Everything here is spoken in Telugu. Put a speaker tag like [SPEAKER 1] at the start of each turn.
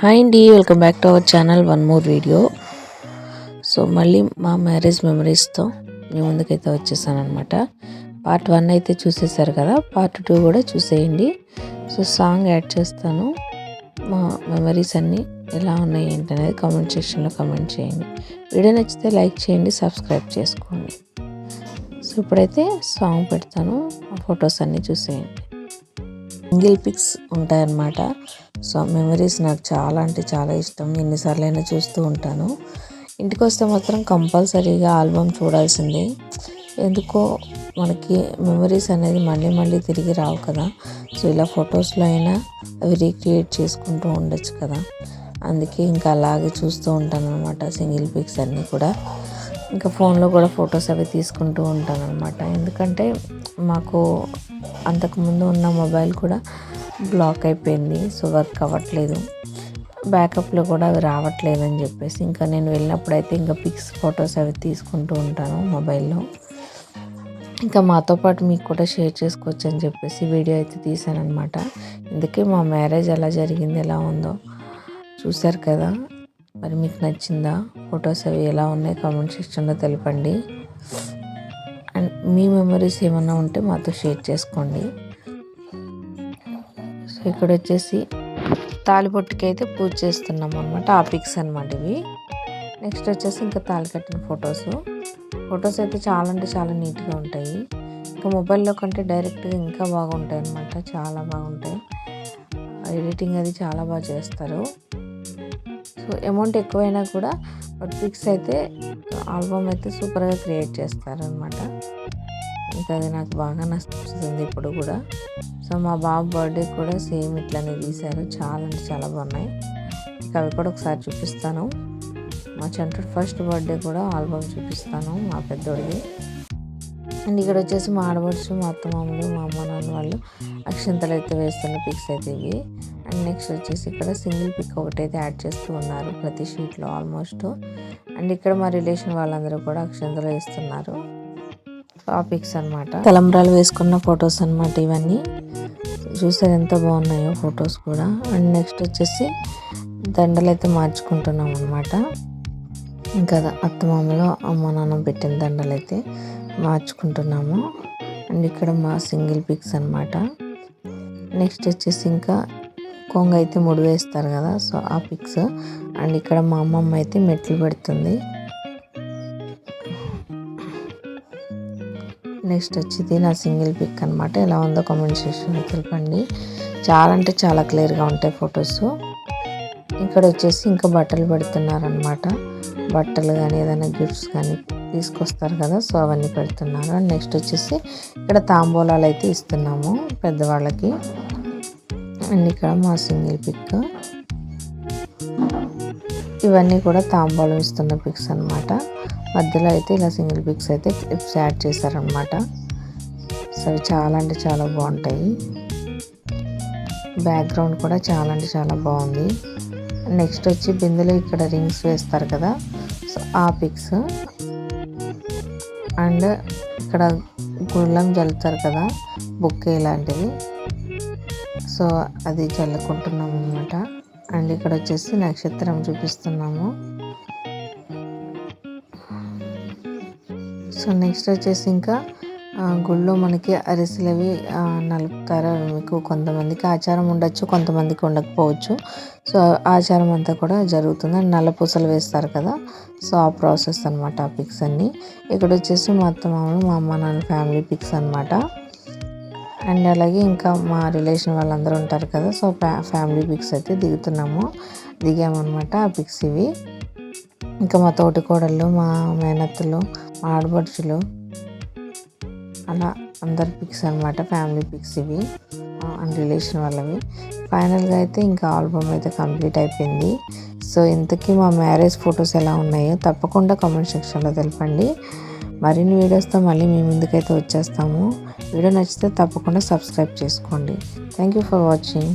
[SPEAKER 1] హాయ్ అండి, welcome back to our channel. One more video. So మళ్ళీ మా మ్యారేజ్ మెమరీస్తో మీ ముందుకైతే వచ్చేసాను అనమాట. పార్ట్ 1 అయితే చూసేసారు కదా, పార్ట్ 2 కూడా చూసేయండి. సో సాంగ్ యాడ్ చేస్తాను. మా మెమరీస్ అన్నీ ఎలా ఉన్నాయి ఏంటనేది కామెంట్ సెక్షన్లో కామెంట్ చేయండి. వీడియో నచ్చితే లైక్ చేయండి, సబ్స్క్రైబ్ చేసుకోండి. సో ఇప్పుడైతే సాంగ్ పెడతాను, ఆ ఫొటోస్ అన్నీ చూసేయండి. సింగిల్ పిక్స్ ఉంటాయన్నమాట. సో మెమరీస్ నాకు చాలా అంటే చాలా ఇష్టం. ఎన్నిసార్లు అయినా చూస్తూ ఉంటాను. ఇంటికి వస్తే మాత్రం కంపల్సరీగా ఆల్బమ్ చూడాల్సిందే. ఎందుకో మనకి మెమరీస్ అనేది మళ్ళీ మళ్ళీ తిరిగి రావు కదా. సో ఇలా ఫొటోస్లో అయినా అవి రీక్రియేట్ చేసుకుంటూ ఉండొచ్చు కదా. అందుకే ఇంకా అలాగే చూస్తూ ఉంటాను అనమాట సింగిల్ పిక్స్ అన్నీ కూడా. ఇంకా ఫోన్లో కూడా ఫొటోస్ అవి తీసుకుంటూ ఉంటాను అనమాట. ఎందుకంటే మాకు అంతకుముందు ఉన్న మొబైల్ కూడా బ్లాక్ అయిపోయింది. సో వర్క్ అవ్వట్లేదు, బ్యాకప్లో కూడా అవి రావట్లేదు అని చెప్పేసి ఇంకా నేను వెళ్ళినప్పుడు అయితే ఇంకా పిక్స్ ఫొటోస్ అవి తీసుకుంటూ ఉంటాను మొబైల్లో. ఇంకా మాతో పాటు మీకు కూడా షేర్ చేసుకోవచ్చు అని చెప్పేసి వీడియో అయితే తీసాను అనమాట. అందుకే మా మ్యారేజ్ ఎలా జరిగింది, ఎలా ఉందో చూశారు కదా. మరి మీకు నచ్చిందా? ఫొటోస్ అవి ఎలా ఉన్నాయి కామెంట్ సెక్షన్లో తెలపండి. అండ్ మీ మెమరీస్ ఏమన్నా ఉంటే మాతో షేర్ చేసుకోండి. సో ఇక్కడ వచ్చేసి తాళిబొట్టుకి అయితే పూజ చేస్తున్నాం అనమాట. ఆ పిక్స్ అనమాట ఇవి. నెక్స్ట్ వచ్చేసి ఇంకా తాళి కట్టిన ఫొటోస్ అయితే చాలా అంటే చాలా నీట్గా ఉంటాయి. ఇంకా మొబైల్లో కంటే డైరెక్ట్గా ఇంకా బాగుంటాయి అనమాట. చాలా బాగుంటాయి. ఎడిటింగ్ అది చాలా బాగా చేస్తారు. సో అమౌంట్ ఎక్కువైనా కూడా బట్ పిక్స్ అయితే ఆల్బమ్ అయితే సూపర్గా క్రియేట్ చేస్తారు అనమాట. ఇంకా అది నాకు బాగా నచ్చుతుంది ఇప్పుడు కూడా. సో మా బాబు బర్త్డే కూడా సేమ్ ఇట్లానే తీశారు. చాలా అంటే చాలా బాగున్నాయి. ఇంకా అవి కూడా ఒకసారి చూపిస్తాను. మా చంటుడు ఫస్ట్ బర్త్డే కూడా ఆల్బమ్ చూపిస్తాను, మా పెద్దోడిది. అండ్ ఇక్కడ వచ్చేసి మా ఆడబడుచు, మా అత్తమామలు, మా అమ్మ నాన్న వాళ్ళు అక్షంతలు అయితే వేస్తున్న పిక్స్ అయితే ఇవి. అండ్ నెక్స్ట్ వచ్చేసి ఇక్కడ సింగిల్ పిక్ ఒకటైతే యాడ్ చేస్తూ ఉన్నారు ప్రతి షీట్లో ఆల్మోస్ట్. అండ్ ఇక్కడ మా రిలేషన్ వాళ్ళందరూ కూడా అక్షంతలు వేస్తున్నారు. ఆ పిక్స్ అనమాట. తలంబ్రాలు వేసుకున్న ఫొటోస్ అనమాట ఇవన్నీ. చూసారు ఎంత బాగున్నాయో ఫొటోస్ కూడా. అండ్ నెక్స్ట్ వచ్చేసి దండలు అయితే మార్చుకుంటున్నాం అనమాట. ఇంకా అత్తమామలో అమ్మ నాన్న పెట్టిన దండలు అయితే మార్చుకుంటున్నాము. అండ్ ఇక్కడ మా సింగిల్ పిక్స్ అనమాట. నెక్స్ట్ వచ్చేసి ఇంకా కొంగ అయితే ముడి వేస్తారు కదా, సో ఆ పిక్స్. అండ్ ఇక్కడ మా అమ్మమ్మ అయితే మెట్లు పెడుతుంది. నెక్స్ట్ వచ్చేది నా సింగిల్ పిక్ అనమాట. ఎలా ఉందో కామెంట్ సెక్షన్లో తెలపండి. చాలా అంటే చాలా క్లియర్గా ఉంటాయి ఫొటోస్. ఇక్కడ వచ్చేసి ఇంకా బట్టలు పెడుతున్నారనమాట. బట్టలు కానీ ఏదైనా గిఫ్ట్స్ కానీ తీసుకొస్తారు కదా, సో అవన్నీ పెడుతున్నారు. అండ్ నెక్స్ట్ వచ్చేసి ఇక్కడ తాంబూలాలు అయితే ఇస్తున్నాము పెద్దవాళ్ళకి. అండ్ ఇక్కడ మా సింగిల్ పిక్. ఇవన్నీ కూడా తాంబూలం ఇస్తున్న పిక్స్ అనమాట. మధ్యలో అయితే ఇలా సింగిల్ పిక్స్ అయితే క్లిప్స్ యాడ్ చేశారనమాట. సో అవి చాలా అంటే చాలా బాగుంటాయి. బ్యాక్గ్రౌండ్ కూడా చాలా అంటే చాలా బాగుంది. నెక్స్ట్ వచ్చి బిందెలో ఇక్కడ రింగ్స్ వేస్తారు కదా, సో ఆ పిక్స్. అండ్ ఇక్కడ గుళ్ళం జల్లుతారు కదా, బుక్కే లాంటిది, సో అది చల్లుకుంటున్నాం అనమాట. అండ్ ఇక్కడ వచ్చేసి నక్షత్రం చూపిస్తున్నాము. సో నెక్స్ట్ వచ్చేసి ఇంకా గుళ్ళో మనకి అరిసెలు అవి నలుపుతారు. మీకు కొంతమందికి ఆచారం ఉండొచ్చు, కొంతమందికి ఉండకపోవచ్చు. సో ఆచారం అంతా కూడా జరుగుతుంది. అండ్ నల్ల పూసలు వేస్తారు కదా, సో ఆ ప్రాసెస్ అనమాట ఆ పిక్స్ అన్నీ. ఇక్కడ వచ్చేసి మా అత్తమామలు, మా అమ్మ నాన్న ఫ్యామిలీ పిక్స్ అనమాట. అండ్ అలాగే ఇంకా మా రిలేషన్ వాళ్ళందరూ ఉంటారు కదా, సో ఫ్యామిలీ పిక్స్ అయితే దిగామన్నమాట. ఆ పిక్స్ ఇవి. ఇంకా మా తోటి కోడళ్ళు, మా మేనత్తలు, మా ఆడపడుచులు, అలా అందరి పిక్స్ అనమాట. ఫ్యామిలీ పిక్స్ ఇవి అండ్ రిలేషన్ వాళ్ళవి. ఫైనల్గా అయితే ఇంకా ఆల్బమ్ అయితే కంప్లీట్ అయిపోయింది. సో ఇంతకీ మా మ్యారేజ్ ఫొటోస్ ఎలా ఉన్నాయో తప్పకుండా కామెంట్ సెక్షన్లో తెలపండి. మరిన్ని వీడియోస్తో మళ్ళీ మీ ముందుకైతే వచ్చేస్తాము. వీడియో నచ్చితే తప్పకుండా సబ్స్క్రైబ్ చేసుకోండి. Thank you for watching.